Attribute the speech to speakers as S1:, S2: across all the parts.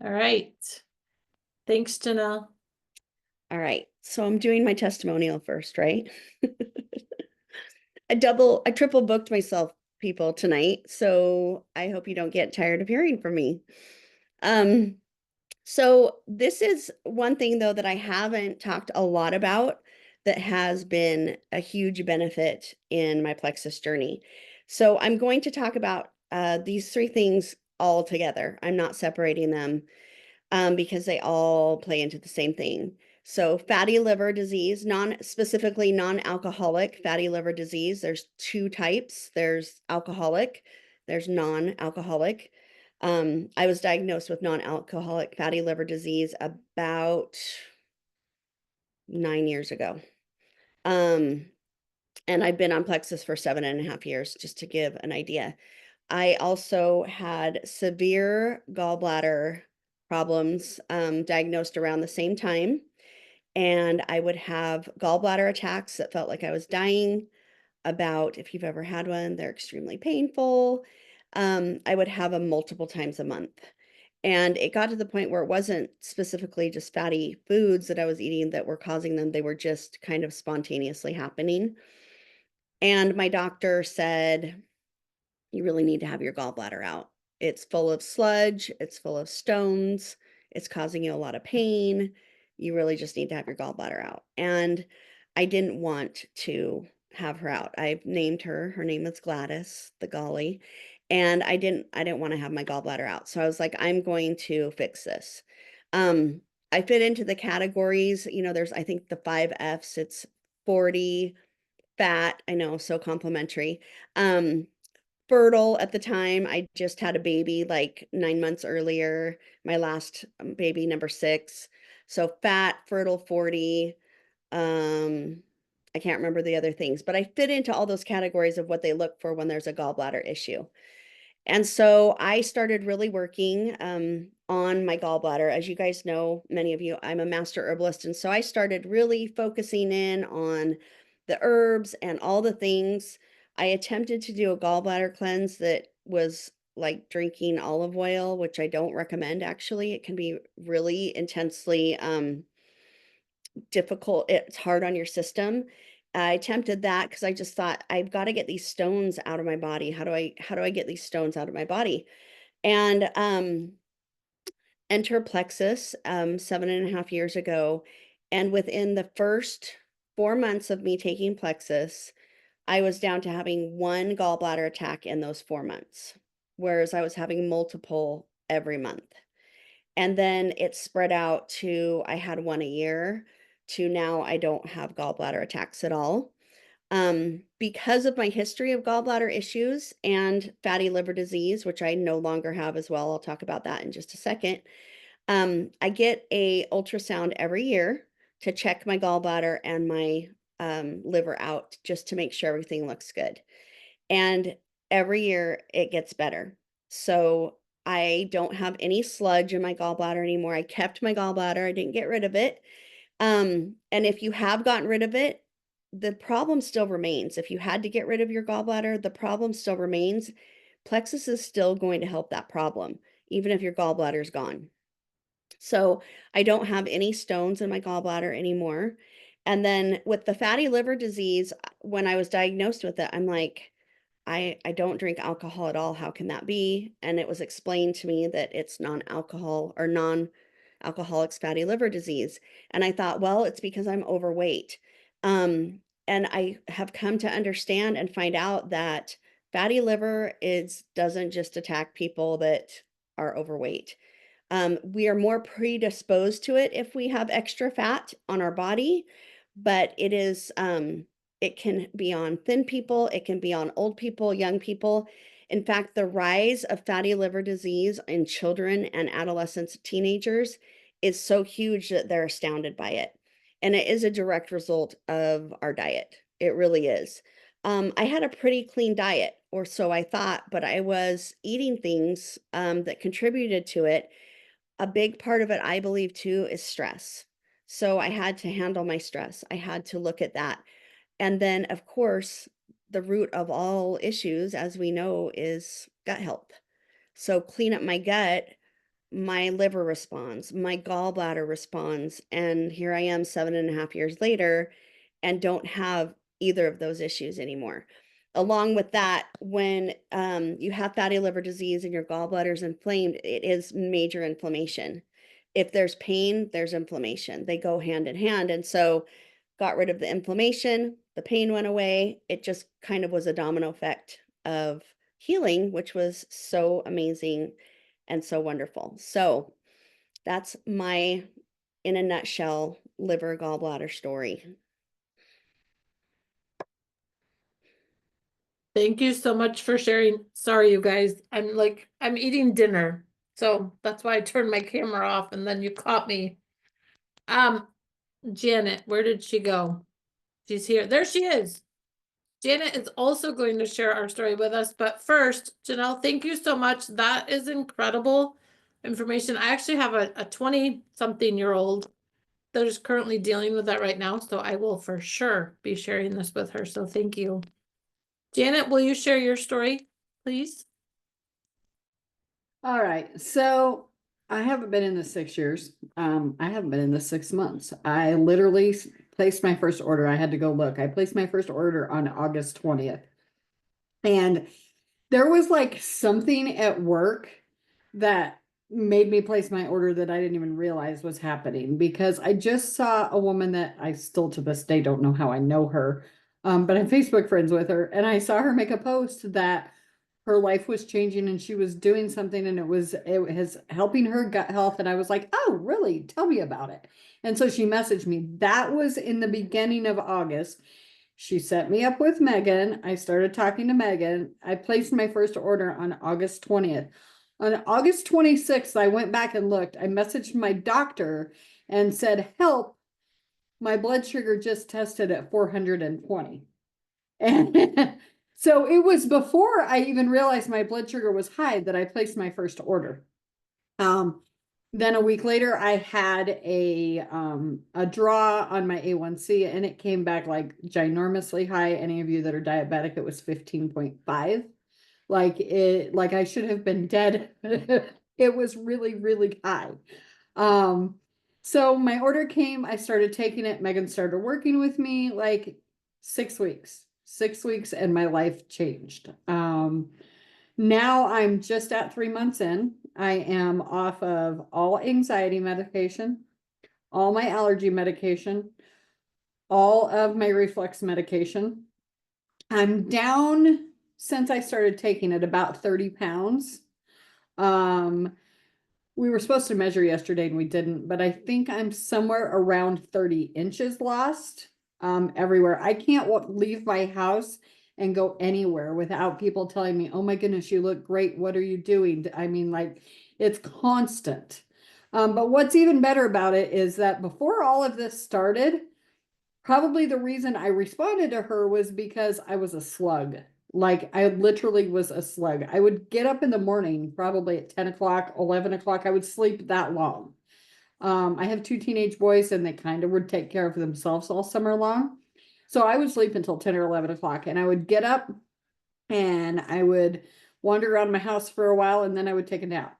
S1: All right. Thanks, Janelle.
S2: All right. So I'm doing my testimonial first, right? I triple booked myself, people, tonight. So I hope you don't get tired of hearing from me. Um, so this is one thing though that I haven't talked a lot about that has been a huge benefit in my plexus journey. So I'm going to talk about these three things all together. I'm not separating them because they all play into the same thing. So fatty liver disease, specifically non-alcoholic fatty liver disease. There's two types. There's alcoholic, there's non-alcoholic. I was diagnosed with non-alcoholic fatty liver disease about 9 years ago. Um, and I've been on Plexus for 7.5 years, just to give an idea. I also had severe gallbladder problems diagnosed around the same time. And I would have gallbladder attacks that felt like I was dying. If you've ever had one, they're extremely painful. I would have them multiple times a month. And it got to the point where it wasn't specifically just fatty foods that I was eating that were causing them, they were just kind of spontaneously happening. And my doctor said, you really need to have your gallbladder out. It's full of sludge, it's full of stones, it's causing you a lot of pain. You really just need to have your gallbladder out. And I didn't want to have her out. I've named her. Her name is Gladys, the Golly. And I didn't want to have my gallbladder out. So I was like, I'm going to fix this. I fit into the categories, there's I think the 5 F's. It's 40, fat, I know, so complimentary. Fertile at the time. I just had a baby like 9 months earlier, my last baby, number 6. So fat, fertile, 40. Um, I can't remember the other things, but I fit into all those categories of what they look for when there's a gallbladder issue. And so I started really working on my gallbladder. As you guys know, many of you, I'm a master herbalist. And so I started really focusing in on the herbs and all the things. I attempted to do a gallbladder cleanse that was like drinking olive oil, which I don't recommend actually. It can be really intensely difficult. It's hard on your system. I attempted that because I just thought I've got to get these stones out of my body. How do I get these stones out of my body? And enter Plexus 7.5 years ago. And within the first 4 months of me taking Plexus, I was down to having one gallbladder attack in those 4 months, whereas I was having multiple every month. And then it spread out to I had one a year to now I don't have gallbladder attacks at all. Because of my history of gallbladder issues and fatty liver disease, which I no longer have as well, I'll talk about that in just a second. I get a ultrasound every year to check my gallbladder and my liver out just to make sure everything looks good. And every year it gets better. So I don't have any sludge in my gallbladder anymore. I kept my gallbladder. I didn't get rid of it. And if you have gotten rid of it, the problem still remains. If you had to get rid of your gallbladder, the problem still remains. Plexus is still going to help that problem, even if your gallbladder is gone. So I don't have any stones in my gallbladder anymore. And then with the fatty liver disease, when I was diagnosed with it, I'm like, I don't drink alcohol at all. How can that be? And it was explained to me that it's non-alcohol or non-alcoholics fatty liver disease. And I thought, well, it's because I'm overweight. And I have come to understand and find out that fatty liver doesn't just attack people that are overweight. We are more predisposed to it if we have extra fat on our body, but it can be on thin people, it can be on old people, young people. In fact, the rise of fatty liver disease in children and adolescents, teenagers is so huge that they're astounded by it. And it is a direct result of our diet. It really is. I had a pretty clean diet, or so I thought, but I was eating things that contributed to it. A big part of it, I believe, too, is stress. So I had to handle my stress. I had to look at that. And then, of course, the root of all issues, as we know, is gut health. So clean up my gut my liver responds, my gallbladder responds, and here I am 7.5 years later and don't have either of those issues anymore. Along with that, when you have fatty liver disease and your gallbladder is inflamed, it is major inflammation. If there's pain, there's inflammation. They go hand in hand. And so got rid of the inflammation, the pain went away. It just kind of was a domino effect of healing, which was so amazing and so wonderful. So that's my, in a nutshell, liver gallbladder story.
S1: Thank you so much for sharing. Sorry, you guys. I'm eating dinner. So that's why I turned my camera off and then you caught me. Um, Janet, where did she go? She's here. There she is. Janet is also going to share our story with us. But first, Janelle, thank you so much. That is incredible information. I actually have a 20-something-year-old that is currently dealing with that right now. So I will for sure be sharing this with her. So thank you. Janet, will you share your story, please?
S3: All right, so I haven't been in this 6 years. I haven't been in this 6 months. I literally placed my first order. I had to go look. I placed my first order on August 20th. And there was like something at work that made me place my order that I didn't even realize was happening, because I just saw a woman that I still to this day don't know how I know her. But I'm Facebook friends with her, and I saw her make a post that her life was changing and she was doing something, and it was helping her gut health. And I was like, oh, really? Tell me about it. And so she messaged me. That was in the beginning of August. She set me up with Megan. I started talking to Megan. I placed my first order on August 20th. On August 26th, I went back and looked. I messaged my doctor and said, help, my blood sugar just tested at 420. And so it was before I even realized my blood sugar was high that I placed my first order. Then a week later, I had a draw on my A1C, and it came back like ginormously high. Any of you that are diabetic, it was 15.5. Like I should have been dead. It was really, really high. So my order came, I started taking it. Megan started working with me like 6 weeks, and my life changed. Now I'm just at 3 months in. I am off of all anxiety medication, all my allergy medication, all of my reflux medication. I'm down since I started taking it about 30 pounds. We were supposed to measure yesterday and we didn't, but I think I'm somewhere around 30 inches lost everywhere. I can't leave my house and go anywhere without people telling me, oh my goodness, you look great. What are you doing? I mean, like, it's constant. But what's even better about it is that before all of this started, probably the reason I responded to her was because I was a slug. Like, I literally was a slug. I would get up in the morning, probably at 10 o'clock, 11 o'clock. I would sleep that long. I have two teenage boys, and they kind of would take care of themselves all summer long. So I would sleep until 10 or 11 o'clock, and I would get up and I would wander around my house for a while, and then I would take a nap.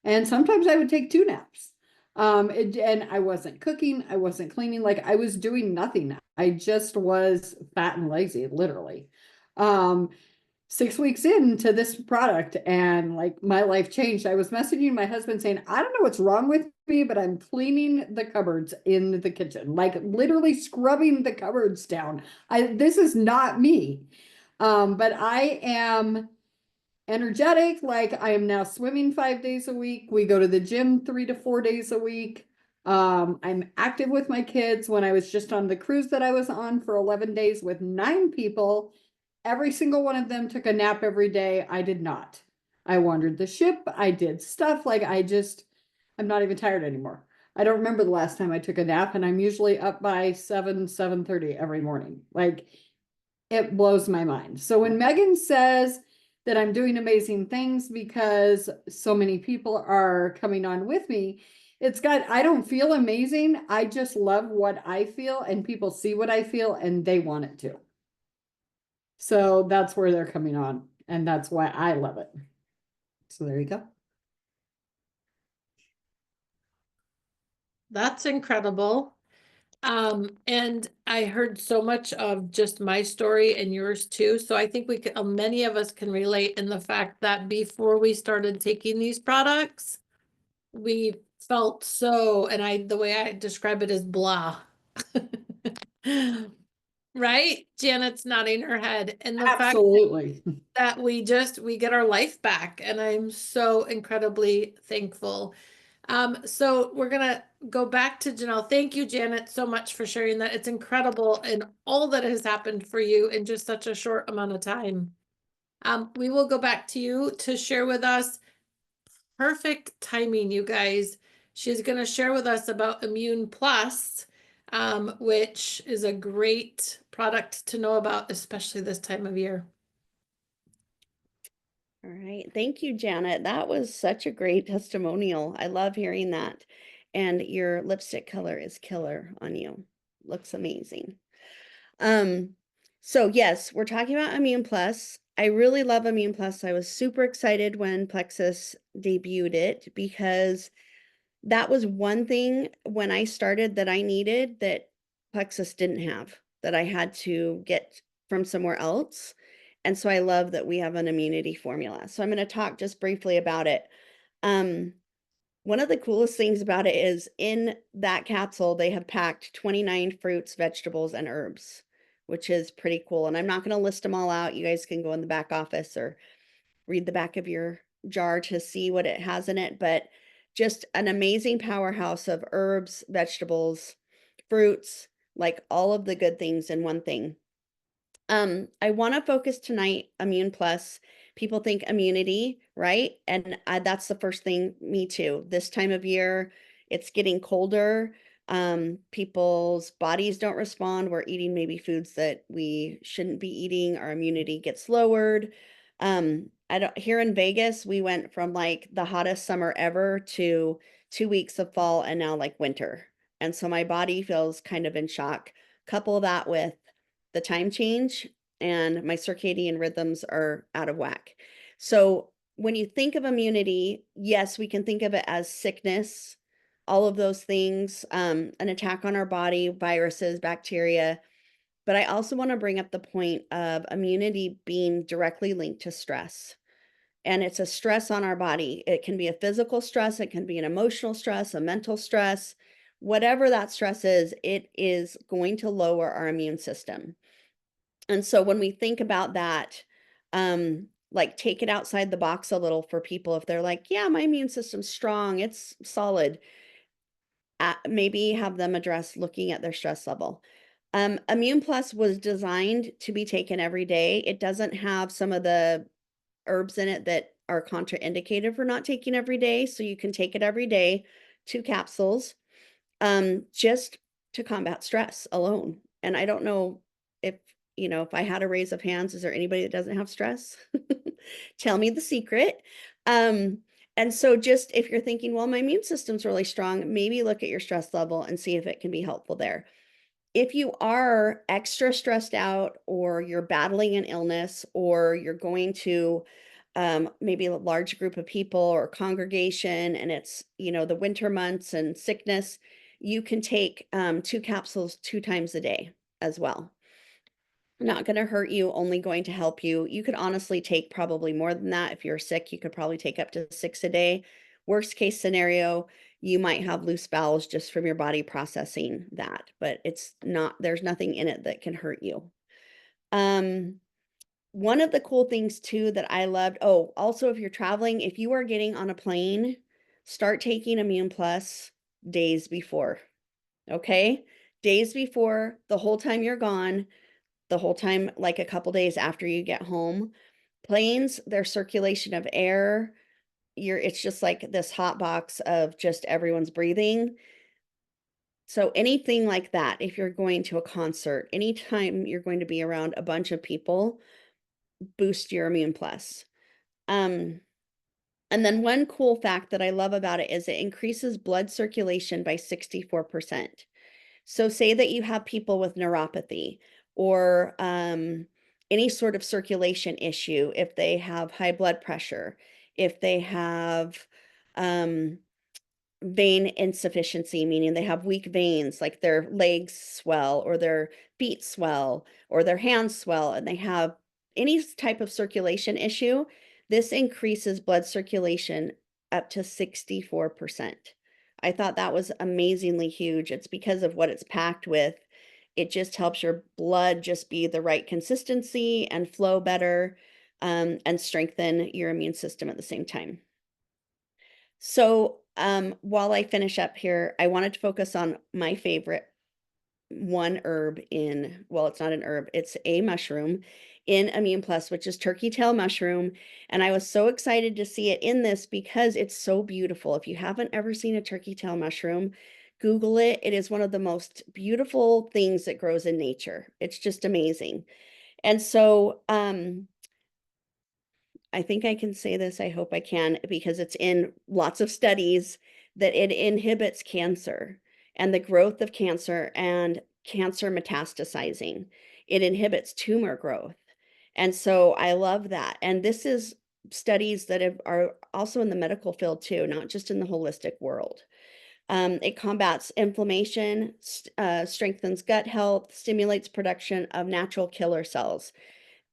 S3: And sometimes I would take two naps. And I wasn't cooking, I wasn't cleaning, like I was doing nothing. I just was fat and lazy, literally. Um, 6 weeks into this product, and like my life changed. I was messaging my husband saying, I don't know what's wrong with me, but I'm cleaning the cupboards in the kitchen, like literally scrubbing the cupboards down. This is not me. But I am energetic. Like, I am now swimming 5 days a week. We go to the gym 3 to 4 days a week. I'm active with my kids. When I was just on the cruise that I was on for 11 days with 9 people, every single one of them took a nap every day. I did not. I wandered the ship. I did stuff like I'm not even tired anymore. I don't remember the last time I took a nap, and I'm usually up by 7:30 every morning. Like, it blows my mind. So when Megan says that I'm doing amazing things because so many people are coming on with me, I don't feel amazing. I just love what I feel, and people see what I feel and they want it too. So that's where they're coming on, and that's why I love it. So there you go.
S1: That's incredible. And I heard so much of just my story and yours too. So I think we could, many of us can relate in the fact that before we started taking these products, we felt so, and the way I describe it is blah. Right? Janet's nodding her head. And the fact
S3: Absolutely.
S1: that we get our life back, and I'm so incredibly thankful. So we're gonna go back to Jonelle. Thank you, Janet, so much for sharing that. It's incredible and all that has happened for you in just such a short amount of time. We will go back to you to share with us. Perfect timing, you guys. She's gonna share with us about Immune Plus, which is a great product to know about, especially this time of year.
S2: All right. Thank you, Janet. That was such a great testimonial. I love hearing that. And your lipstick color is killer on you. Looks amazing. So yes, we're talking about Immune Plus. I really love Immune Plus. I was super excited when Plexus debuted it because that was one thing when I started that I needed that Plexus didn't have, that I had to get from somewhere else. And so I love that we have an immunity formula. So I'm going to talk just briefly about it. One of the coolest things about it is in that capsule, they have packed 29 fruits, vegetables, and herbs, which is pretty cool. And I'm not going to list them all out. You guys can go in the back office or read the back of your jar to see what it has in it, but just an amazing powerhouse of herbs, vegetables, fruits, like all of the good things in one thing. I want to focus tonight Immune Plus. People think immunity, right? And that's the first thing, me too. This time of year, it's getting colder. People's bodies don't respond. We're eating maybe foods that we shouldn't be eating. Our immunity gets lowered. I don't, here in Vegas, we went from like the hottest summer ever to 2 weeks of fall and now like winter. And so my body feels kind of in shock. Couple that with the time change and my circadian rhythms are out of whack. So when you think of immunity, yes, we can think of it as sickness, all of those things, an attack on our body, viruses, bacteria. But I also want to bring up the point of immunity being directly linked to stress. And it's a stress on our body. It can be a physical stress, it can be an emotional stress, a mental stress. Whatever that stress is, it is going to lower our immune system. And so when we think about that, like take it outside the box a little for people. If they're like, yeah, my immune system's strong, it's solid, maybe have them address looking at their stress level. Immune Plus was designed to be taken every day. It doesn't have some of the herbs in it that are contraindicated for not taking every day. So you can take it every day, 2 capsules, just to combat stress alone. And I don't know if, if I had a raise of hands, is there anybody that doesn't have stress? Tell me the secret. And so just if you're thinking, well, my immune system's really strong, maybe look at your stress level and see if it can be helpful there. If you are extra stressed out or you're battling an illness or you're going to maybe a large group of people or congregation and it's, the winter months and sickness, you can take 2 capsules 2 times a day as well. Not going to hurt you, only going to help you. You could honestly take probably more than that. If you're sick, you could probably take up to 6 a day. Worst case scenario, you might have loose bowels just from your body processing that, but it's not, there's nothing in it that can hurt you. One of the cool things too that I loved, oh, also if you're traveling, if you are getting on a plane, start taking Immune Plus days before, okay? Days before, the whole time you're gone, the whole time, like a couple days after you get home. Planes, their circulation of air, it's just like this hot box of just everyone's breathing. So anything like that, if you're going to a concert, anytime you're going to be around a bunch of people, boost your Immune Plus. And then one cool fact that I love about it is it increases blood circulation by 64%. So say that you have people with neuropathy or any sort of circulation issue, if they have high blood pressure, if they have vein insufficiency, meaning they have weak veins, like their legs swell or their feet swell or their hands swell, and they have any type of circulation issue, this increases blood circulation up to 64%. I thought that was amazingly huge. It's because of what it's packed with. It just helps your blood just be the right consistency and flow better, and strengthen your immune system at the same time. So, while I finish up here, I wanted to focus on my favorite one herb in, well, it's not an herb, it's a mushroom in Immune Plus, which is turkey tail mushroom. And I was so excited to see it in this because it's so beautiful. If you haven't ever seen a turkey tail mushroom, Google it. It is one of the most beautiful things that grows in nature. It's just amazing. And so, I think I can say this, I hope I can, because it's in lots of studies that it inhibits cancer and the growth of cancer and cancer metastasizing. It inhibits tumor growth. And so I love that. And this is studies that are also in the medical field too, not just in the holistic world. It combats inflammation, strengthens gut health, stimulates production of natural killer cells.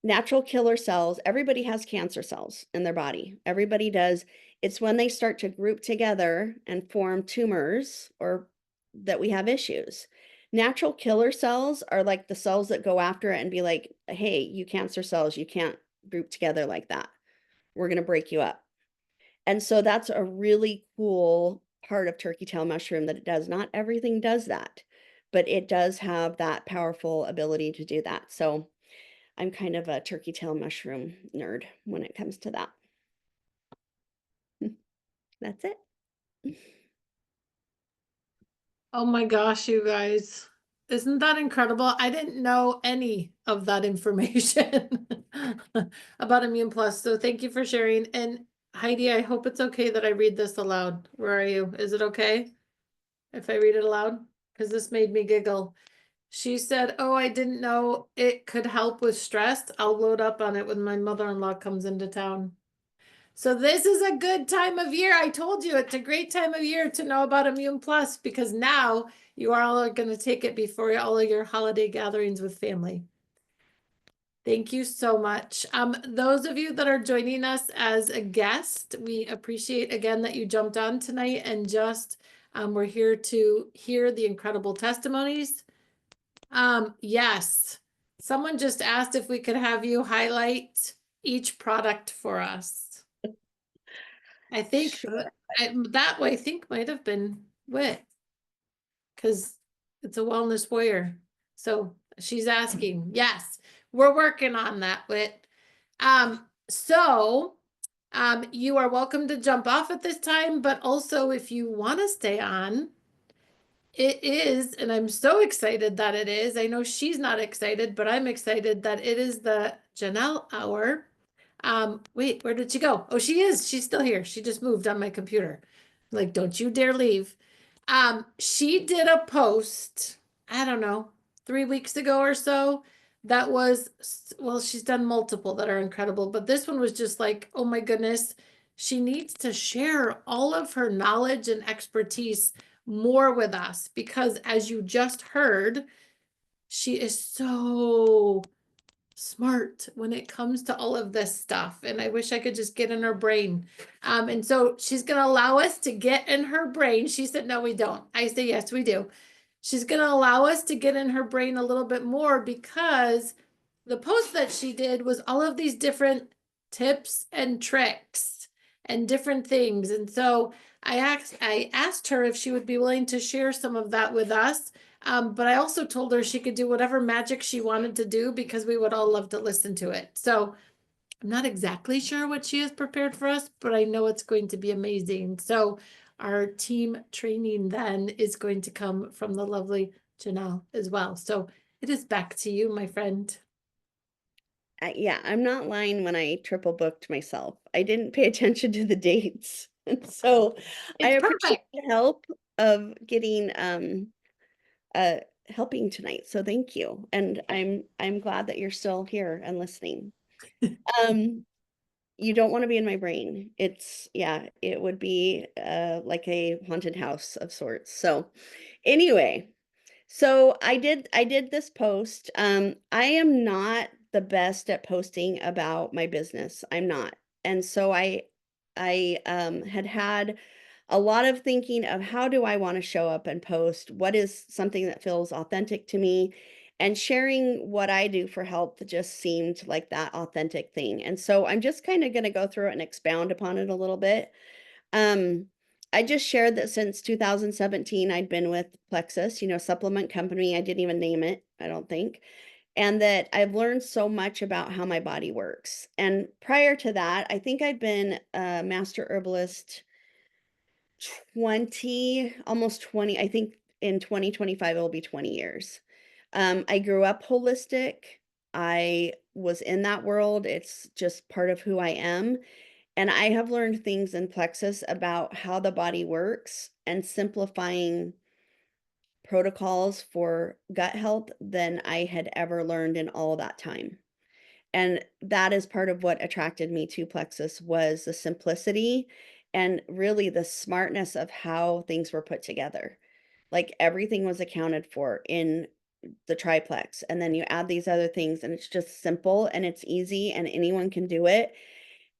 S2: Natural killer cells, everybody has cancer cells in their body. Everybody does. It's when they start to group together and form tumors or that we have issues. Natural killer cells are like the cells that go after it and be like, hey, you cancer cells, you can't group together like that. We're going to break you up. And so that's a really cool part of turkey tail mushroom that it does. Not everything does that, but it does have that powerful ability to do that. So I'm kind of a turkey tail mushroom nerd when it comes to that. That's it.
S1: Oh my gosh, you guys. Isn't that incredible? I didn't know any of that information about Immune Plus. So thank you for sharing. And Heidi, I hope it's okay that I read this aloud. Where are you? Is it okay if I read it aloud? Because this made me giggle. She said, "Oh, I didn't know it could help with stress. I'll load up on it when my mother-in-law comes into town." So this is a good time of year. I told you it's a great time of year to know about Immune Plus because now you are all going to take it before all of your holiday gatherings with family. Thank you so much. Those of you that are joining us as a guest, we appreciate again that you jumped on tonight and just we're here to hear the incredible testimonies. Yes, someone just asked if we could have you highlight each product for us. I think
S2: Sure.
S1: that way I think might have been Wit because it's a wellness warrior. So she's asking. Yes, we're working on that, Wit. So you are welcome to jump off at this time, but also if you want to stay on, it is, and I'm so excited that it is. I know she's not excited, but I'm excited that it is the Jonelle hour. Wait, where did she go? Oh, she is. She's still here. She just moved on my computer. Like, don't you dare leave. She did a post, I don't know, 3 weeks ago or so. That was, well, she's done multiple that are incredible, but this one was just like, oh my goodness, she needs to share all of her knowledge and expertise more with us because as you just heard, she is so smart when it comes to all of this stuff. And I wish I could just get in her brain. And so she's going to allow us to get in her brain. She said, no, we don't. I say, yes, we do. She's going to allow us to get in her brain a little bit more because the post that she did was all of these different tips and tricks and different things. And so I asked her if she would be willing to share some of that with us. But I also told her she could do whatever magic she wanted to do because we would all love to listen to it. So I'm not exactly sure what she has prepared for us, but I know it's going to be amazing. So our team training then is going to come from the lovely Janelle as well. So it is back to you, my friend.
S2: Yeah, I'm not lying when I triple booked myself. I didn't pay attention to the dates. And so I
S1: It's
S2: appreciate
S1: perfect.
S2: the help of getting helping tonight. So thank you. And I'm glad that you're still here and listening. Um you don't want to be in my brain. It's, yeah, it would be like a haunted house of sorts. So anyway, so I did this post. I am not the best at posting about my business. I'm not. And so I had a lot of thinking of how do I want to show up and post? What is something that feels authentic to me? And sharing what I do for health just seemed like that authentic thing. And so I'm just kind of going to go through it and expound upon it a little bit. Um, I just shared that since 2017, I'd been with Plexus, supplement company. I didn't even name it, I don't think. And that I've learned so much about how my body works. And prior to that, I think I'd been a master herbalist almost 20, I think in 2025 it will be 20 years. I grew up holistic. I was in that world. It's just part of who I am. And I have learned things in Plexus about how the body works and simplifying protocols for gut health than I had ever learned in all that time. And that is part of what attracted me to Plexus was the simplicity and really the smartness of how things were put together. Like everything was accounted for in the triplex. And then you add these other things and it's just simple and it's easy and anyone can do it.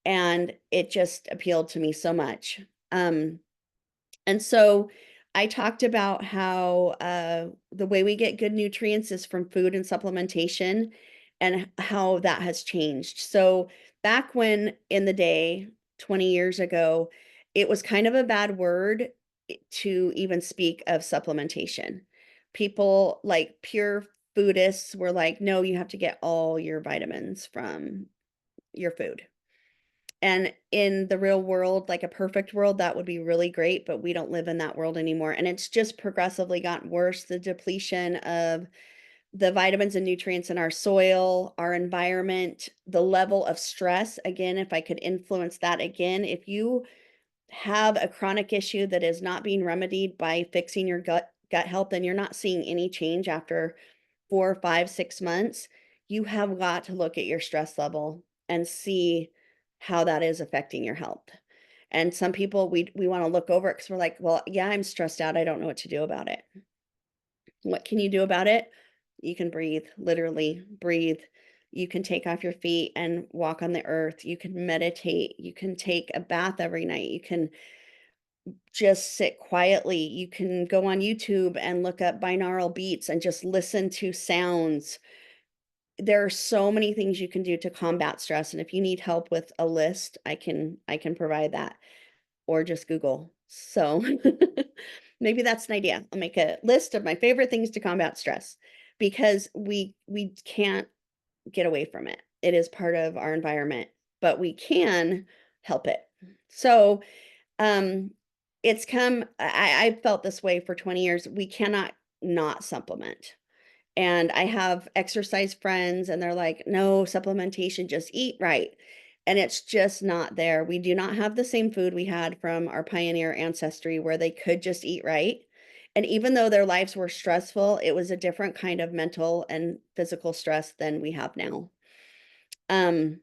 S2: And it just appealed to me so much. And so I talked about how the way we get good nutrients is from food and supplementation and how that has changed. So back when in the day, 20 years ago, it was kind of a bad word to even speak of supplementation. People like pure foodists were like, no, you have to get all your vitamins from your food. And in the real world, like a perfect world, that would be really great, but we don't live in that world anymore. And it's just progressively gotten worse. The depletion of the vitamins and nutrients in our soil, our environment, the level of stress. Again, if I could influence that again, if you have a chronic issue that is not being remedied by fixing your gut health and you're not seeing any change after 4, 5, 6 months, you have got to look at your stress level and see how that is affecting your health. And some people we want to look over it because we're like, well, yeah, I'm stressed out. I don't know what to do about it. What can you do about it? You can breathe, literally breathe. You can take off your feet and walk on the earth. You can meditate. You can take a bath every night. You can just sit quietly. You can go on YouTube and look up binaural beats and just listen to sounds. There are so many things you can do to combat stress, and if you need help with a list, I can provide that, or just Google. So maybe that's an idea. I'll make a list of my favorite things to combat stress because we can't get away from it. It is part of our environment, but we can help it. So um it's come I've felt this way for 20 years. We cannot not supplement. And I have exercise friends and they're like, no, supplementation, just eat right. And it's just not there. We do not have the same food we had from our pioneer ancestry where they could just eat right. And even though their lives were stressful, it was a different kind of mental and physical stress than we have now. Um,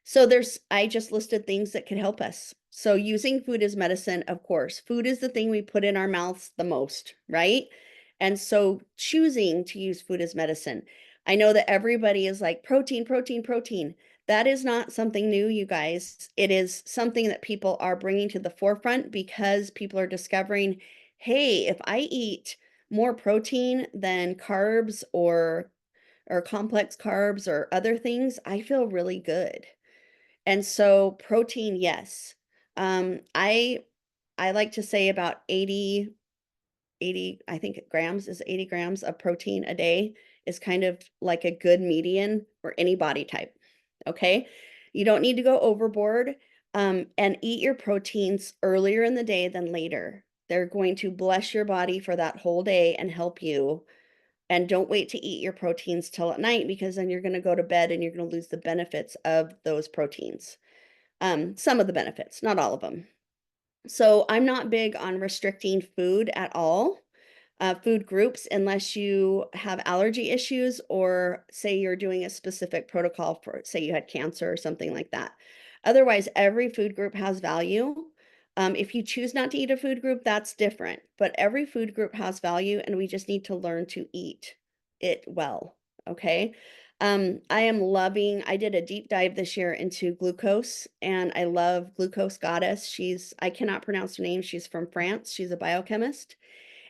S2: so I just listed things that could help us. So using food as medicine, of course, food is the thing we put in our mouths the most, right? And so choosing to use food as medicine. I know that everybody is like protein, protein, protein. That is not something new, you guys. It is something that people are bringing to the forefront because people are discovering, hey, if I eat more protein than carbs or complex carbs or other things, I feel really good. And so protein, yes. I like to say about 80, I think grams is 80 grams of protein a day is kind of like a good median for any body type. Okay. You don't need to go overboard, and eat your proteins earlier in the day than later. They're going to bless your body for that whole day and help you. And don't wait to eat your proteins till at night because then you're going to go to bed and you're going to lose the benefits of those proteins. Some of the benefits, not all of them. So I'm not big on restricting food at all, food groups, unless you have allergy issues or say you're doing a specific protocol for, say you had cancer or something like that. Otherwise, every food group has value. If you choose not to eat a food group, that's different. But every food group has value, and we just need to learn to eat it well. Okay. I did a deep dive this year into glucose, and I love Glucose Goddess. I cannot pronounce her name. She's from France. She's a biochemist.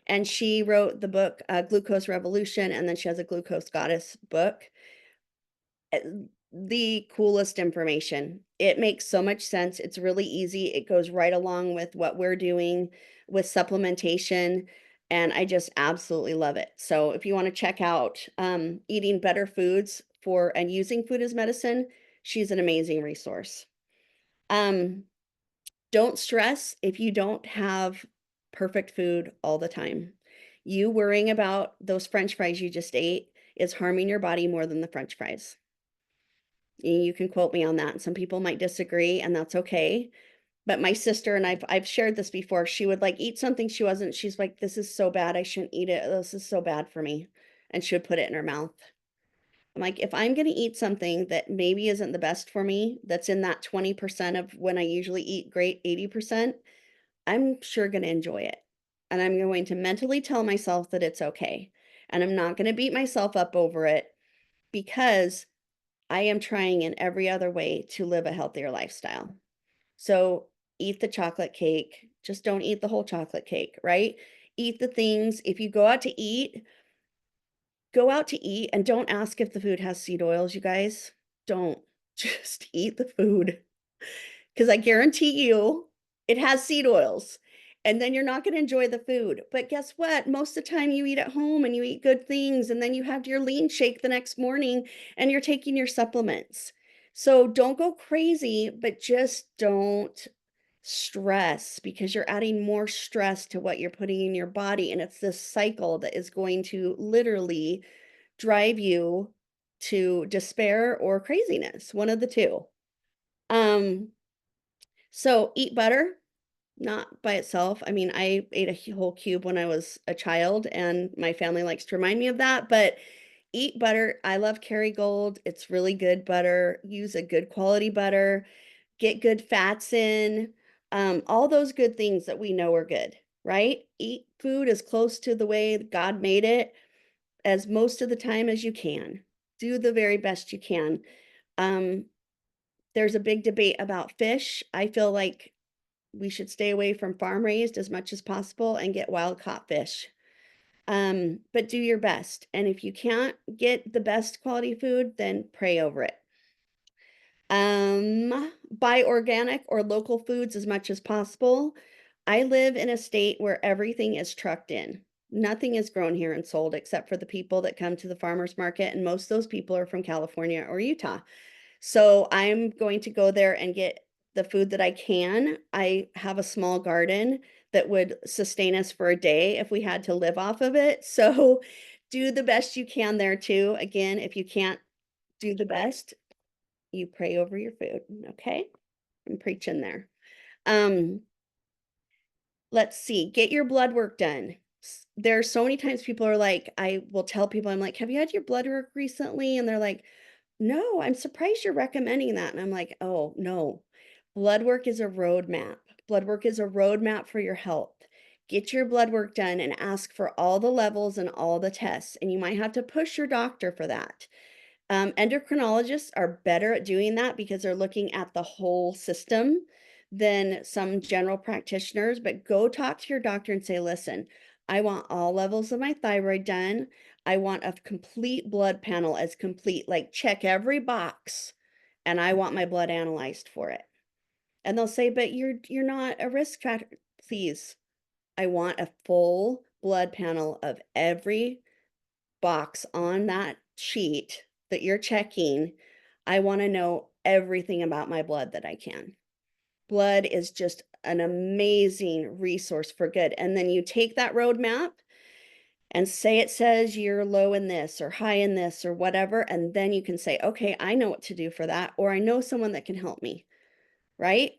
S2: And she wrote the book, Glucose Revolution, and then she has a Glucose Goddess book. uh, the coolest information. It makes so much sense. It's really easy. It goes right along with what we're doing with supplementation. And I just absolutely love it. So if you want to check out eating better foods and using food as medicine, she's an amazing resource. Don't stress if you don't have perfect food all the time. You worrying about those French fries you just ate is harming your body more than the French fries. You can quote me on that. Some people might disagree, and that's okay. But my sister, and I've shared this before, she would like eat something she's like, this is so bad, I shouldn't eat it. This is so bad for me. And she would put it in her mouth. I'm like, if I'm going to eat something that maybe isn't the best for me, that's in that 20% of when I usually eat great 80%, I'm sure going to enjoy it. And I'm going to mentally tell myself that it's okay. And I'm not going to beat myself up over it, because I am trying in every other way to live a healthier lifestyle. So eat the chocolate cake, just don't eat the whole chocolate cake, right? Eat the things. If you go out to eat, and don't ask if the food has seed oils, you guys. Don't. Just eat the food. Because I guarantee you it has seed oils. And then you're not going to enjoy the food. But guess what? Most of the time you eat at home and you eat good things, and then you have your lean shake the next morning and you're taking your supplements. So don't go crazy, but just don't stress, because you're adding more stress to what you're putting in your body. And it's this cycle that is going to literally drive you to despair or craziness, one of the two. So eat butter, not by itself. I mean, I ate a whole cube when I was a child, and my family likes to remind me of that, but eat butter. I love Kerrygold. It's really good butter. Use a good quality butter. Get good fats in. All those good things that we know are good, right? Eat food as close to the way God made it as most of the time as you can. Do the very best you can. There's a big debate about fish. I feel like we should stay away from farm raised as much as possible and get wild caught fish. But do your best. And if you can't get the best quality food, then pray over it. Buy organic or local foods as much as possible. I live in a state where everything is trucked in. Nothing is grown here and sold except for the people that come to the farmers market. And most of those people are from California or Utah. So I'm going to go there and get the food that I can. I have a small garden that would sustain us for a day if we had to live off of it. So do the best you can there too. Again, if you can't do the best, you pray over your food. Okay. I'm preaching there. Let's see, get your blood work done. There are so many times people are like, I will tell people, I'm like, have you had your blood work recently? And they're like, no, I'm surprised you're recommending that. And I'm like, oh, no. Blood work is a roadmap. Blood work is a roadmap for your health. Get your blood work done and ask for all the levels and all the tests. And you might have to push your doctor for that. Endocrinologists are better at doing that because they're looking at the whole system than some general practitioners. But go talk to your doctor and say, listen, I want all levels of my thyroid done. I want a complete blood panel, as complete, like check every box, and I want my blood analyzed for it. And they'll say, but you're not a risk factor. Please, I want a full blood panel of every box on that sheet that you're checking. I want to know everything about my blood that I can. Blood is just an amazing resource for good. And then you take that roadmap and say it says you're low in this or high in this or whatever. And then you can say, okay, I know what to do for that. Or I know someone that can help me, right?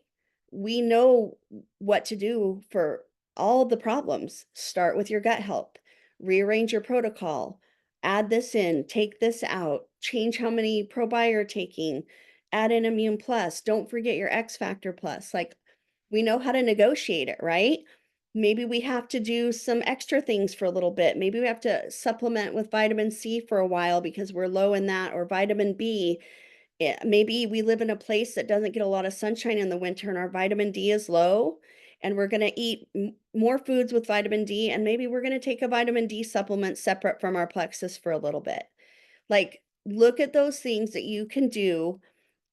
S2: We know what to do for all the problems. Start with your gut health, rearrange your protocol, add this in, take this out, change how many probi you're taking, Add in Immune Plus. Don't forget your X Factor Plus. Like, we know how to negotiate it, right? Maybe we have to do some extra things for a little bit. Maybe we have to supplement with vitamin C for a while because we're low in that, or vitamin B. Maybe we live in a place that doesn't get a lot of sunshine in the winter and our vitamin D is low, and we're going to eat more foods with vitamin D, and maybe we're going to take a vitamin D supplement separate from our plexus for a little bit. Like, look at those things that you can do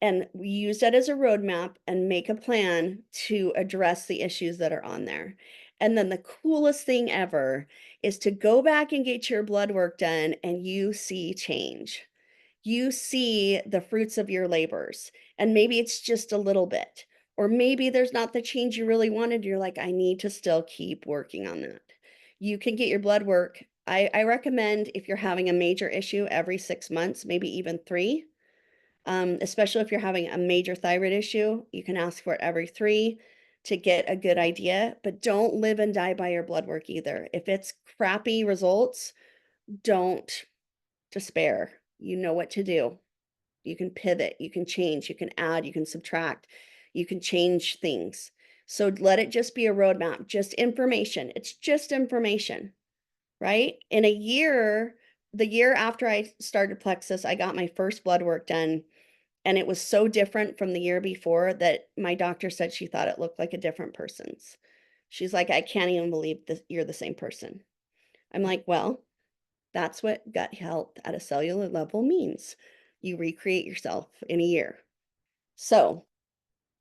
S2: and use that as a roadmap and make a plan to address the issues that are on there. And then the coolest thing ever is to go back and get your blood work done and you see change. You see the fruits of your labors, and maybe it's just a little bit, or maybe there's not the change you really wanted. You're like, I need to still keep working on that. You can get your blood work. I recommend, if you're having a major issue, every 6 months, maybe even 3. Especially if you're having a major thyroid issue, you can ask for it every 3 to get a good idea, but don't live and die by your blood work either. If it's crappy results, don't despair. You know what to do. You can pivot, you can change, you can add, you can subtract, you can change things. So let it just be a roadmap, just information. It's just information, right? In a year, the year after I started Plexus, I got my first blood work done. And it was so different from the year before that my doctor said she thought it looked like a different person's. She's like, I can't even believe that you're the same person. I'm like, well, that's what gut health at a cellular level means. You recreate yourself in a year. So,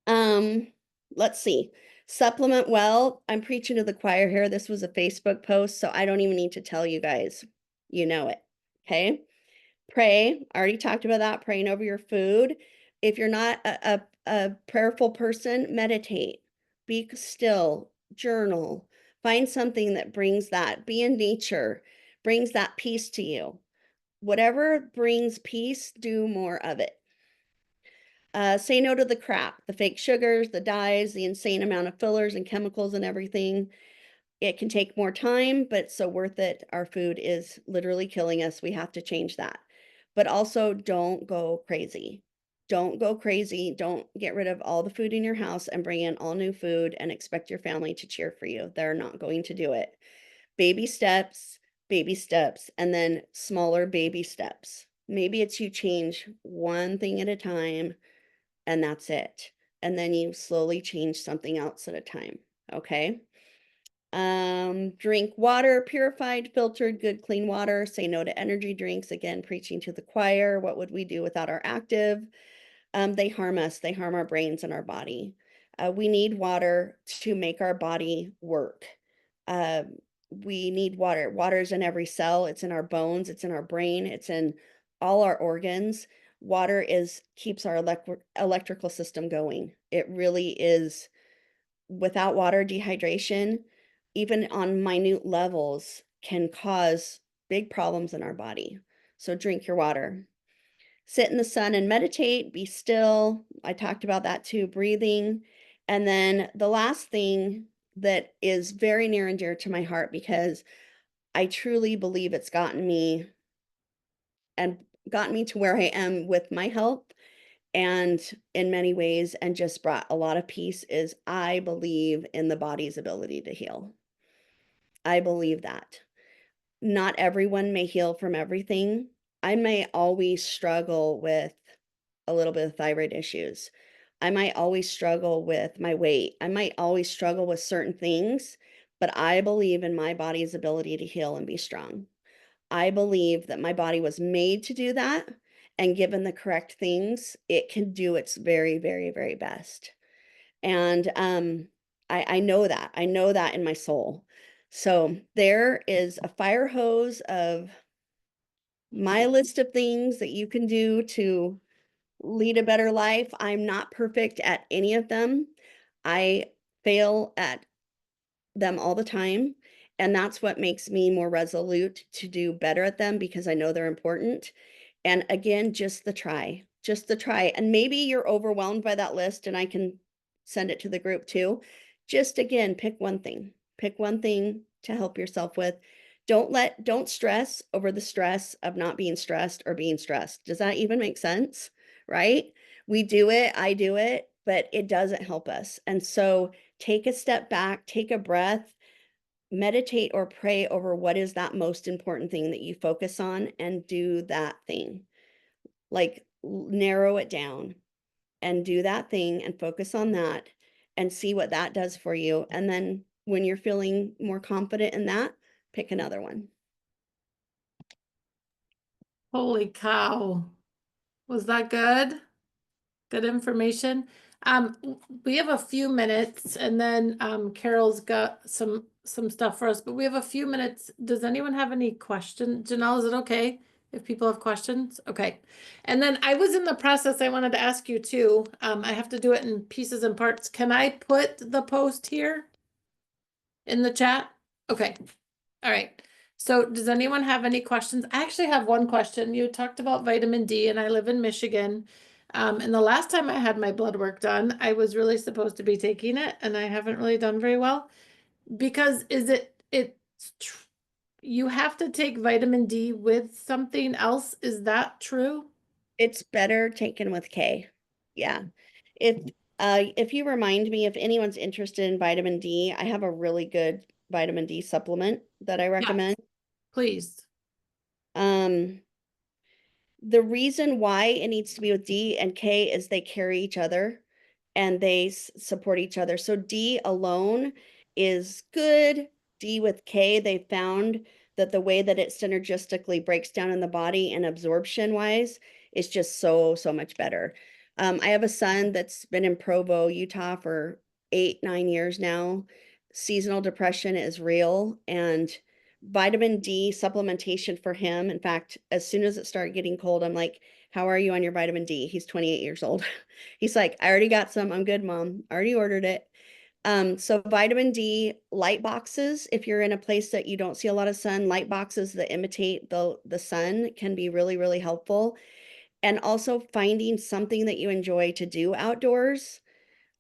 S2: um, let's see. Supplement well. I'm preaching to the choir here. This was a Facebook post, so I don't even need to tell you guys. You know it. Okay. Pray. I already talked about that, praying over your food. If you're not a prayerful person, meditate. Be still. Journal. Find something that brings that. Be in nature. Brings that peace to you. Whatever brings peace, do more of it. Say no to the crap, the fake sugars, the dyes, the insane amount of fillers and chemicals and everything. It can take more time, but it's so worth it. Our food is literally killing us. We have to change that. But also, don't go crazy. Don't go crazy. Don't get rid of all the food in your house and bring in all new food and expect your family to cheer for you. They're not going to do it. Baby steps, and then smaller baby steps. Maybe it's you change one thing at a time and that's it. And then you slowly change something else at a time. Okay. Drink water, purified, filtered, good, clean water. Say no to energy drinks. Again, preaching to the choir. What would we do without our active? They harm us. They harm our brains and our body. We need water to make our body work. We need water. Water is in every cell. It's in our bones. It's in our brain. It's in all our organs. Water keeps our electrical system going. It really is. Without water, dehydration, even on minute levels, can cause big problems in our body. So drink your water. Sit in the sun and meditate, be still. I talked about that too, breathing. And then the last thing that is very near and dear to my heart, because I truly believe it's gotten me to where I am with my health, and in many ways, and just brought a lot of peace, is I believe in the body's ability to heal. I believe that. Not everyone may heal from everything. I may always struggle with a little bit of thyroid issues. I might always struggle with my weight. I might always struggle with certain things, but I believe in my body's ability to heal and be strong. I believe that my body was made to do that, and given the correct things, it can do its very, very, very best. And I know that. I know that in my soul. So there is a fire hose of my list of things that you can do to lead a better life. I'm not perfect at any of them. I fail at them all the time. And that's what makes me more resolute to do better at them, because I know they're important. And again, just the try. And maybe you're overwhelmed by that list, and I can send it to the group too. Just again, pick one thing. Pick one thing to help yourself with. Don't stress over the stress of not being stressed or being stressed. Does that even make sense? Right? We do it, I do it, but it doesn't help us. And so take a step back, take a breath, meditate or pray over what is that most important thing that you focus on and do that thing. Like narrow it down and do that thing and focus on that and see what that does for you. And then when you're feeling more confident in that, pick another one.
S1: Holy cow. Was that good? Good information. We have a few minutes and then Carol's got some stuff for us, but we have a few minutes. Does anyone have any questions? Janelle, is it okay if people have questions? Okay. And then I was in the process, I wanted to ask you too. I have to do it in pieces and parts. Can I put the post here in the chat? Okay. All right. So does anyone have any questions? I actually have one question. You talked about vitamin D and I live in Michigan. And the last time I had my blood work done, I was really supposed to be taking it and I haven't really done very well because you have to take vitamin D with something else. Is that true?
S2: It's better taken with K. Yeah. If you remind me, if anyone's interested in vitamin D, I have a really good vitamin D supplement that I recommend.
S1: Please.
S2: Um, the reason why it needs to be with D and K is they carry each other and they support each other. So D alone is good. D with K, they found that the way that it synergistically breaks down in the body and absorption wise is just so much better. I have a son that's been in Provo, Utah for 8-9 years now. Seasonal depression is real, and vitamin D supplementation for him. In fact, as soon as it started getting cold, I'm like, how are you on your vitamin D? He's 28 years old. He's like, I already got some. I'm good, mom. I already ordered it. So vitamin D light boxes, if you're in a place that you don't see a lot of sun, light boxes that imitate the sun can be really helpful. And also finding something that you enjoy to do outdoors,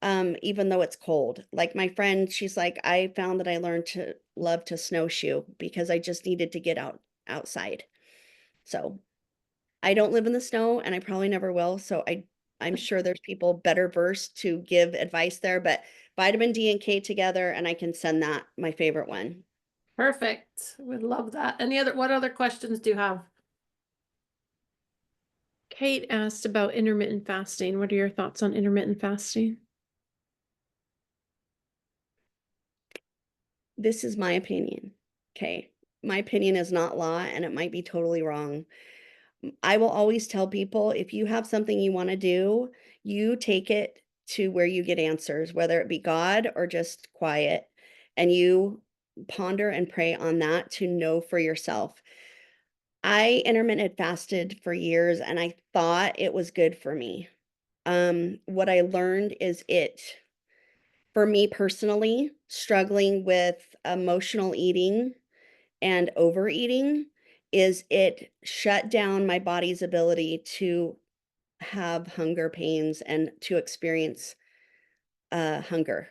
S2: even though it's cold. Like my friend, she's like, I found that I learned to love to snowshoe because I just needed to get outside. So I don't live in the snow and I probably never will. So I'm sure there's people better versed to give advice there, but vitamin D and K together, and I can send that my favorite one.
S1: Perfect. Would love that. What other questions do you have?
S4: Kate asked about intermittent fasting. What are your thoughts on intermittent fasting?
S2: This is my opinion. Okay. My opinion is not law and it might be totally wrong. I will always tell people if you have something you want to do, you take it to where you get answers, whether it be God or just quiet, and you ponder and pray on that to know for yourself. I intermittent fasted for years and I thought it was good for me. What I learned is for me personally, struggling with emotional eating and overeating, is it shut down my body's ability to have hunger pains and to experience hunger,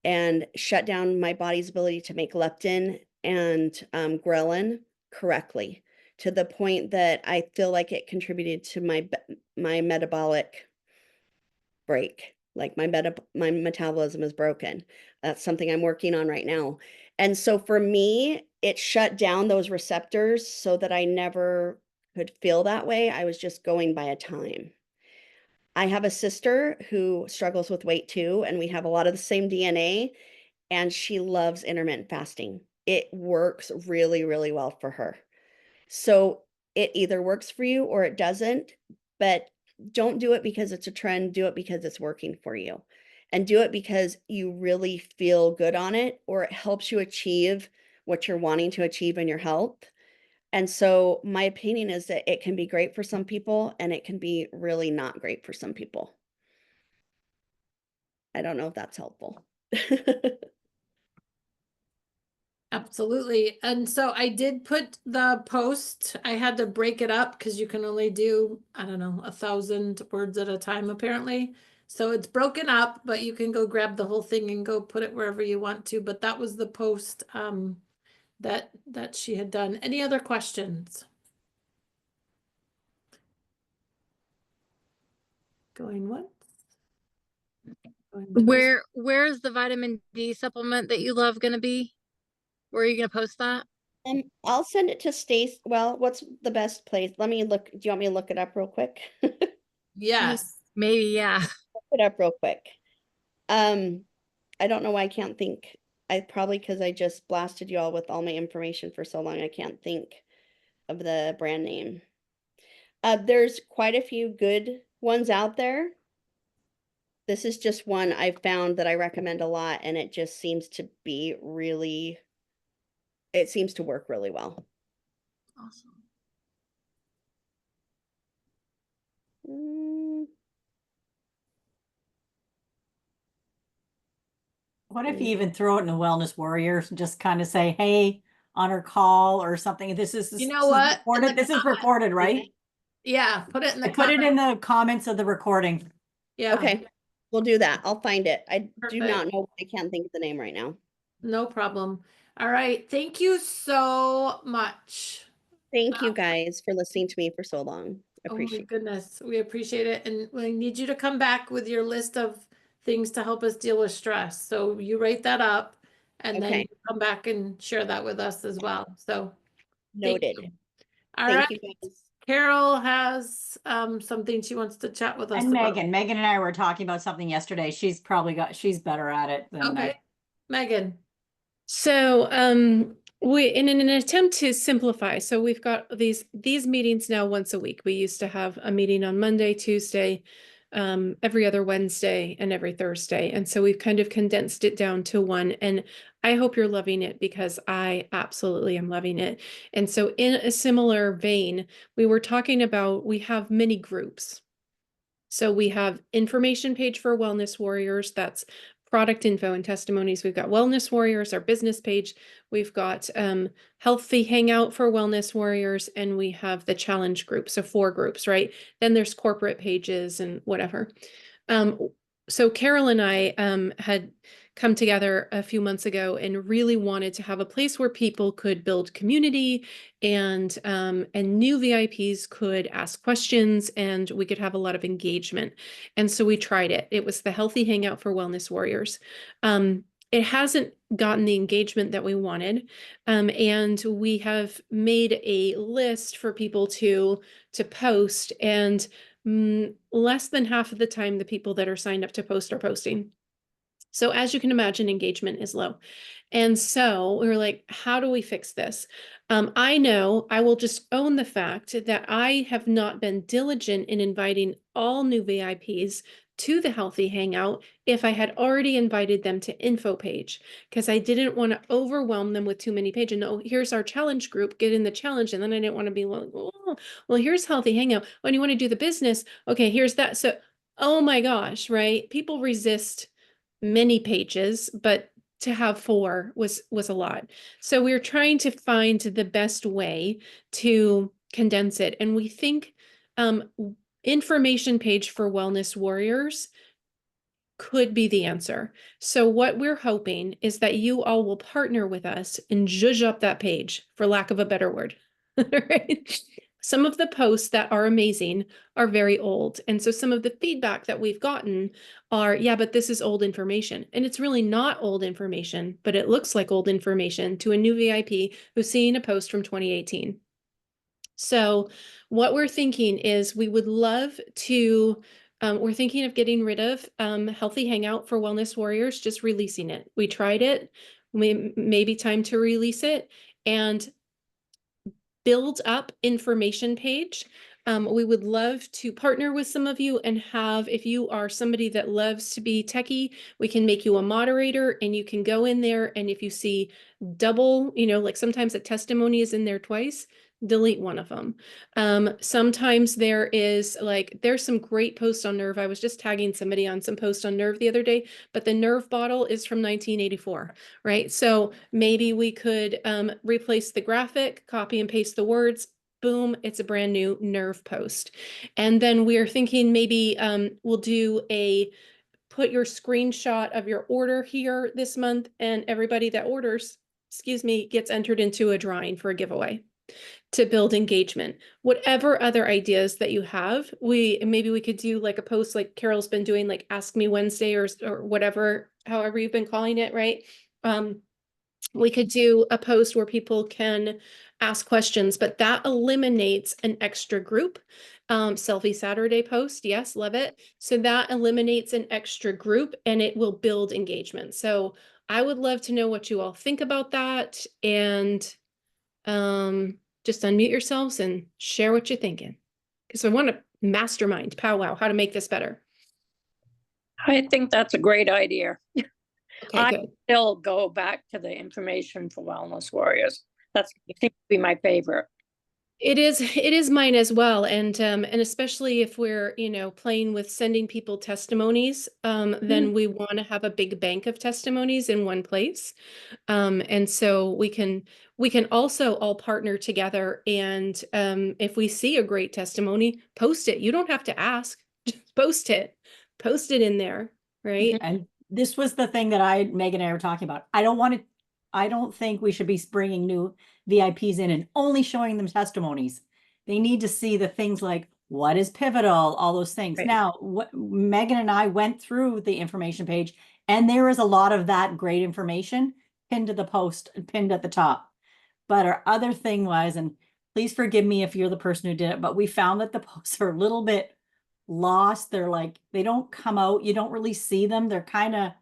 S2: and shut down my body's ability to make leptin and ghrelin correctly, to the point that I feel like it contributed to my metabolic break. Like my metabolism is broken. That's something I'm working on right now. And so for me, it shut down those receptors so that I never could feel that way. I was just going by a time. I have a sister who struggles with weight too, and we have a lot of the same DNA, and she loves intermittent fasting. It works really well for her. So it either works for you or it doesn't, but don't do it because it's a trend. Do it because it's working for you. And do it because you really feel good on it, or it helps you achieve what you're wanting to achieve in your health. And so my opinion is that it can be great for some people and it can be really not great for some people. I don't know if that's helpful.
S1: Absolutely. And so I did put the post, I had to break it up because you can only do, I don't know, 1,000 words at a time apparently. So it's broken up, but you can go grab the whole thing and go put it wherever you want to. But that was the post that she had done. Any other questions? Going once. Going twice.
S5: Where's the vitamin D supplement that you love gonna be? Where are you gonna post that?
S2: I'll send it to Stace. Well, what's the best place? Let me look. Do you want me to look it up real quick? Look
S1: Yes.
S5: Maybe, yeah.
S2: it up real quick. I don't know why I can't think. I probably because I just blasted you all with all my information for so long, I can't think of the brand name. There's quite a few good ones out there. This is just one I've found that I recommend a lot, and it just seems to be really, it seems to work really well.
S5: Awesome.
S6: What if you even throw it in the Wellness Warriors and just kind of say, hey, on our call or something, this is
S1: You know what? In
S6: recorded,
S1: the
S6: this is
S1: comment-
S6: recorded, right?
S1: Yeah, put it in the
S6: I put it in
S1: comment.
S6: the comments of the recording.
S1: Yeah.
S2: Okay, we'll do that. I'll find it. I do
S1: Perfect.
S2: not know. I can't think of the name right now.
S1: No problem. All right. Thank you so much.
S2: Thank you guys for listening to me for so long.
S1: Oh my
S2: Appreciate it.
S1: goodness, we appreciate it. And we need you to come back with your list of things to help us deal with stress. So you write that up and then
S2: Okay.
S1: you come back and share that with us as well. So thank
S2: Noted.
S1: you. All
S2: Thank
S1: right.
S2: you guys.
S1: Carol has something she wants to chat with us
S6: And
S1: about.
S6: Megan and I were talking about something yesterday. She's better at it than
S1: Okay, Megan.
S4: So, we in an attempt to simplify, so we've got these meetings now once a week. We used to have a meeting on Monday, Tuesday, every other Wednesday, and every Thursday. And so we've kind of condensed it down to one. And I hope you're loving it because I absolutely am loving it. And so in a similar vein, we were talking about we have many groups. So we have information page for Wellness Warriors. That's product info and testimonies. We've got Wellness Warriors, our business page. We've got Healthy Hangout for Wellness Warriors, and we have the challenge group. So 4 groups, right? Then there's corporate pages and whatever. So Carol and I had come together a few months ago and really wanted to have a place where people could build community and new VIPs could ask questions and we could have a lot of engagement. And so we tried it. It was the Healthy Hangout for Wellness Warriors. It hasn't gotten the engagement that we wanted. And we have made a list for people to post, and less than half of the time, the people that are signed up to post are posting. So as you can imagine, engagement is low. And so we were like, how do we fix this? I know I will just own the fact that I have not been diligent in inviting all new VIPs to the Healthy Hangout if I had already invited them to info page, because I didn't want to overwhelm them with too many pages. No, here's our challenge group, get in the challenge. And then I didn't want to be like, oh, well, here's Healthy Hangout. When you want to do the business, okay, here's that. So, oh my gosh, right? People resist many pages, but to have 4 was a lot. So we were trying to find the best way to condense it. And we think information page for Wellness Warriors could be the answer. So what we're hoping is that you all will partner with us and zhuzh up that page, for lack of a better word. Right? Some of the posts that are amazing are very old. And so some of the feedback that we've gotten are, yeah, but this is old information. And it's really not old information, but it looks like old information to a new VIP who's seeing a post from 2018. So what we're thinking is we would love to, we're thinking of getting rid of Healthy Hangout for Wellness Warriors, just releasing it. We tried it, maybe time to release it and build up information page. We would love to partner with some of you and have, if you are somebody that loves to be techie, we can make you a moderator and you can go in there. And if you see double, like sometimes a testimony is in there twice, delete one of them. Sometimes there's some great posts on Nerve. I was just tagging somebody on some post on Nerve the other day, but the Nerve bottle is from 1984, right? So maybe we could replace the graphic, copy and paste the words, boom, it's a brand new Nerve post. And then we are thinking maybe we'll do put your screenshot of your order here this month, and everybody that orders, gets entered into a drawing for a giveaway. to build engagement. Whatever other ideas that you have, maybe we could do like a post like Carol's been doing, like Ask Me Wednesday or whatever, however you've been calling it, right? We could do a post where people can ask questions, but that eliminates an extra group. Selfie Saturday post, yes, love it. So that eliminates an extra group and it will build engagement. So I would love to know what you all think about that, and just unmute yourselves and share what you're thinking. Because I want to mastermind, powwow, how to make this better.
S7: I think that's a great idea.
S4: Okay,
S7: I
S4: good.
S7: still go back to the information for Wellness Warriors. That's, I think, would be my favorite.
S4: It is mine as well. And especially if we're, playing with sending people testimonies, then we want to have a big bank of testimonies in one place. And so we can also all partner together, and if we see a great testimony, post it. You don't have to ask, just post it in there, right?
S6: And this was the thing that Megan and I were talking about. I don't think we should be bringing new VIPs in and only showing them testimonies. They need to see the things like what is pivotal, all those things.
S4: Right.
S6: Now, what Megan and I went through the information page, and there is a lot of that great information pinned to the post and pinned at the top. But our other thing was, and please forgive me if you're the person who did it, but we found that the posts are a little bit lost. They're like, they don't come out. You don't really see them. They're kind of,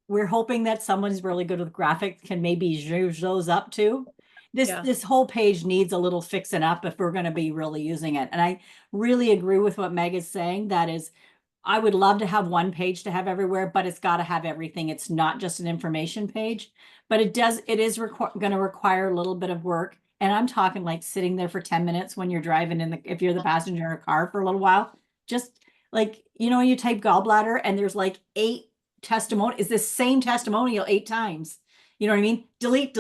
S6: we're hoping that someone's really good with graphics can maybe zhuzh those up too. This whole page needs a little fixing up if we're going to be really using it. And I really agree with what Meg is saying. That is, I would love to have one page to have everywhere, but it's got to have everything. It's not just an information page, but it is going to require a little bit of work. And I'm talking like sitting there for 10 minutes when you're driving if you're the passenger in a car for a little while, just like, you type gallbladder and there's like 8 testimonial, is this same testimonial 8 times. You know what I mean? Delete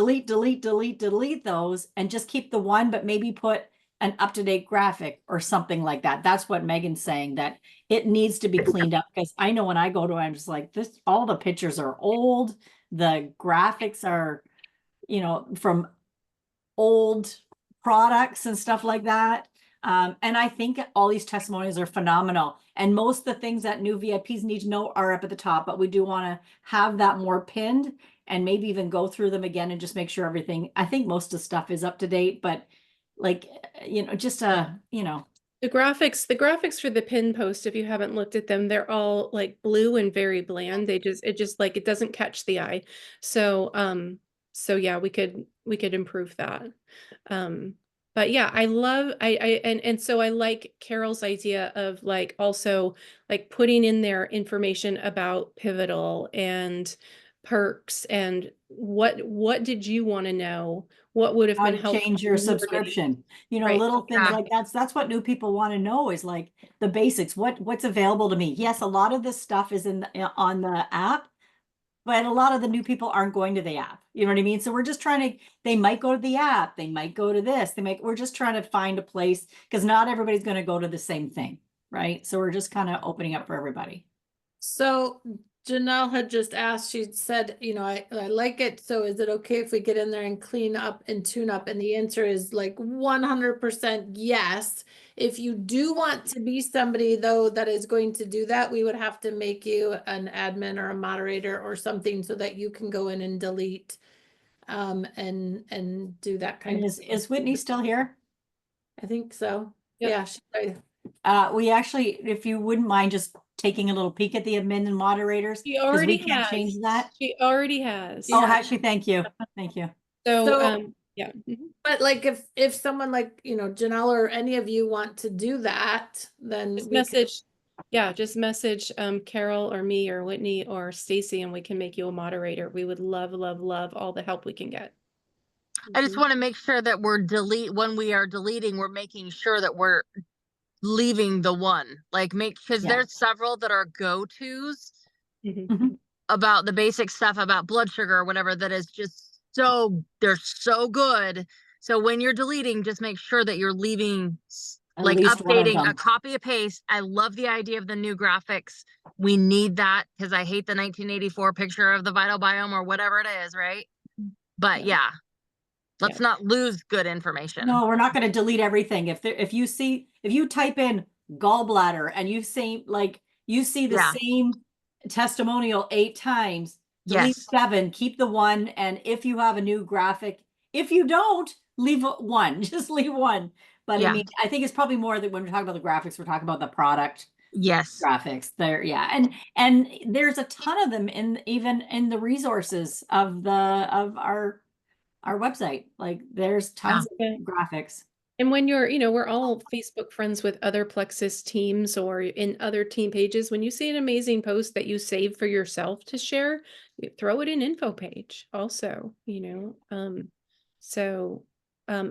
S6: those and just keep the one, but maybe put an up-to-date graphic or something like that. That's what Megan's saying, that it needs to be cleaned up, because I know when I go to, I'm just like this, all the pictures are old. The graphics are, from old products and stuff like that. And I think all these testimonials are phenomenal. And most of the things that new VIPs need to know are up at the top, but we do want to have that more pinned and maybe even go through them again and just make sure everything, I think most of the stuff is up to date, but like, just
S4: the graphics for the pin post, if you haven't looked at them, they're all like blue and very bland. It just like, it doesn't catch the eye. So, yeah, we could improve that. But yeah, so I like Carol's idea of like also like putting in their information about Pivotal and perks and what did you want to know? What would have
S6: how
S4: been
S6: to
S4: helpful
S6: change your
S4: when you were getting-
S6: subscription,
S4: Right.
S6: little things
S5: Yeah.
S6: like that's what new people want to know, is like the basics, what's available to me. Yes, a lot of this stuff is on the app, but a lot of the new people aren't going to the app. You know what I mean? So we're just they might go to the app, they might go to this, we're just trying to find a place, because not everybody's going to go to the same thing, right? So we're just kind of opening up for everybody.
S1: So Jonelle had just asked, she said, I like it. So is it okay if we get in there and clean up and tune up? And the answer is like 100% yes. If you do want to be somebody though that is going to do that, we would have to make you an admin or a moderator or something so that you can go in and delete and do that kind
S6: And
S1: of.
S6: is Whitney still here?
S1: I think so.
S4: Yep.
S1: Yeah.
S6: We actually, if you wouldn't mind just taking a little peek at the admin and moderators,
S4: She
S6: because
S4: already
S6: we can't
S4: has.
S6: change that.
S4: She already has.
S6: Oh,
S1: Yeah.
S6: actually, thank you. Thank you.
S1: So-
S4: Yeah. Mhm.
S1: But like if someone like, Janelle or any of you want to do that, then
S4: Just
S1: we can-
S4: just message Carol or me or Whitney or Stacy, and we can make you a moderator. We would love all the help we can get.
S5: I just
S4: Mhm.
S5: want to make sure that when we are deleting, we're making sure that we're leaving the one, like because
S6: Yeah.
S5: there's several that are go-tos
S4: Mhm.
S5: about the basic stuff about blood sugar or whatever that is just they're so good. So when you're deleting, just make sure that you're leaving
S6: At
S5: like
S6: least one of
S5: updating a
S6: them.
S5: copy and paste. I love the idea of the new graphics. We need that because I hate the 1984 picture of the vital biome or whatever it is, right? But yeah. Let's not lose good information.
S6: No, we're not gonna delete everything. If you type in gallbladder and you see the
S5: Yeah.
S6: same testimonial 8 times, delete
S5: Yes.
S6: 7, keep the 1, and if you have a new graphic, if you don't, leave 1, just leave 1. But I
S5: Yeah.
S6: mean, I think it's probably more that when we're talking about the graphics, we're talking about the product
S5: Yes.
S6: graphics there. Yeah. And there's a ton of them even in the resources of our website. Like there's tons
S4: Yeah.
S6: of graphics.
S4: And when you're, we're all Facebook friends with other Plexus teams or in other team pages. When you see an amazing post that you save for yourself to share, you throw it in info page also, so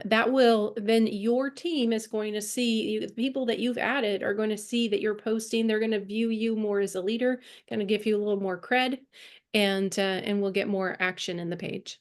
S4: that will, then your team is going to see, the people that you've added are going to see that you're posting. They're going to view you more as a leader, going to give you a little more cred, and we'll get more action in the page.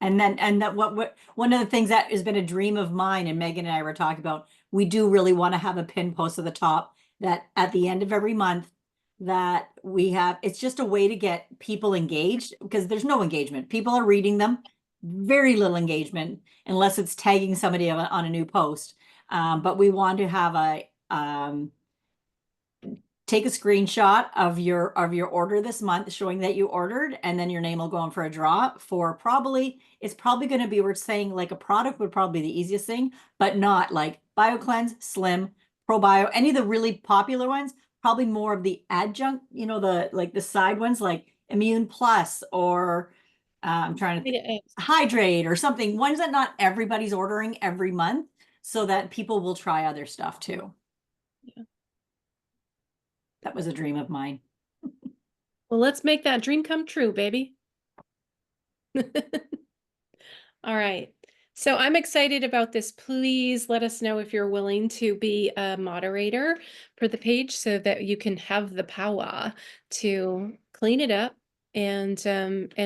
S6: And that what one of the things that has been a dream of mine, and Megan and I were talking about, we do really want to have a pin post at the top that at the end of every month that we have, it's just a way to get people engaged because there's no engagement. People are reading them, very little engagement unless it's tagging somebody on a new post. But we want to have take a screenshot of your order this month showing that you ordered, and then your name will go in for a draw for it's probably going to be, we're saying like a product would probably be the easiest thing, but not like BioCleanse, Slim, ProBio, any of the really popular ones, probably more of the adjunct, the side ones like Immune Plus or I'm trying to Hydrate or something, ones that not everybody's ordering every month so that people will try other stuff too.
S4: Yeah.
S6: That was a dream of mine.
S4: Well, let's make that dream come true, baby. All right. So I'm excited about this. Please let us know if you're willing to be a moderator for the page so that you can have the power to clean it up and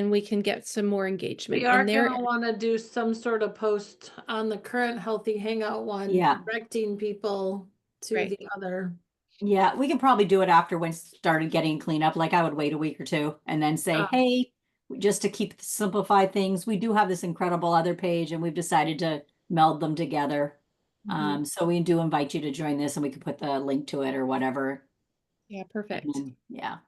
S4: we can get some more engagement.
S1: We are
S4: And there,
S1: gonna want to do some sort of post on the current Healthy Hangout one,
S6: Yeah.
S1: directing people to
S4: Right.
S1: the other.
S6: Yeah, we can probably do it after when it started getting cleaned up. Like I would wait a week or two and then say, hey, just to simplify things, we do have this incredible other page and we've decided to meld them together. So we do invite you to join this and we can put the link to it or whatever.
S4: yeah, perfect.
S6: Yeah.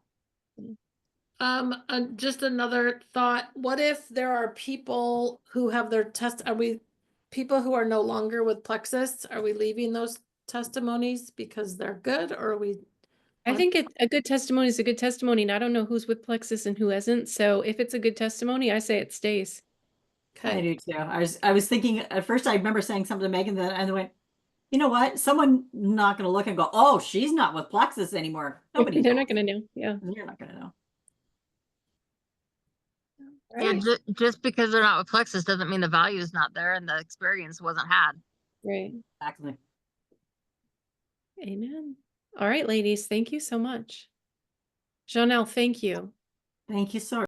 S1: Just another thought. What if there are people who have their people who are no longer with Plexus? Are we leaving those testimonies because they're good, or are we?
S4: I think a good testimony is a good testimony. And I don't know who's with Plexus and who isn't. So if it's a good testimony, I say it stays.
S6: I do too. I was thinking at first, I remember saying something to Megan that and I went, you know what? Someone not going to look and go, oh, she's not with Plexus anymore. Nobody
S4: They're
S6: knows.
S4: not going to know. Yeah.
S6: You're not going to know.
S5: Yeah, just because they're not with Plexus doesn't mean the value is not there and the experience wasn't had.
S4: Right.
S6: Exactly.
S4: Amen. All right, ladies. Thank you so much. Jonelle, thank you.
S6: Thank you so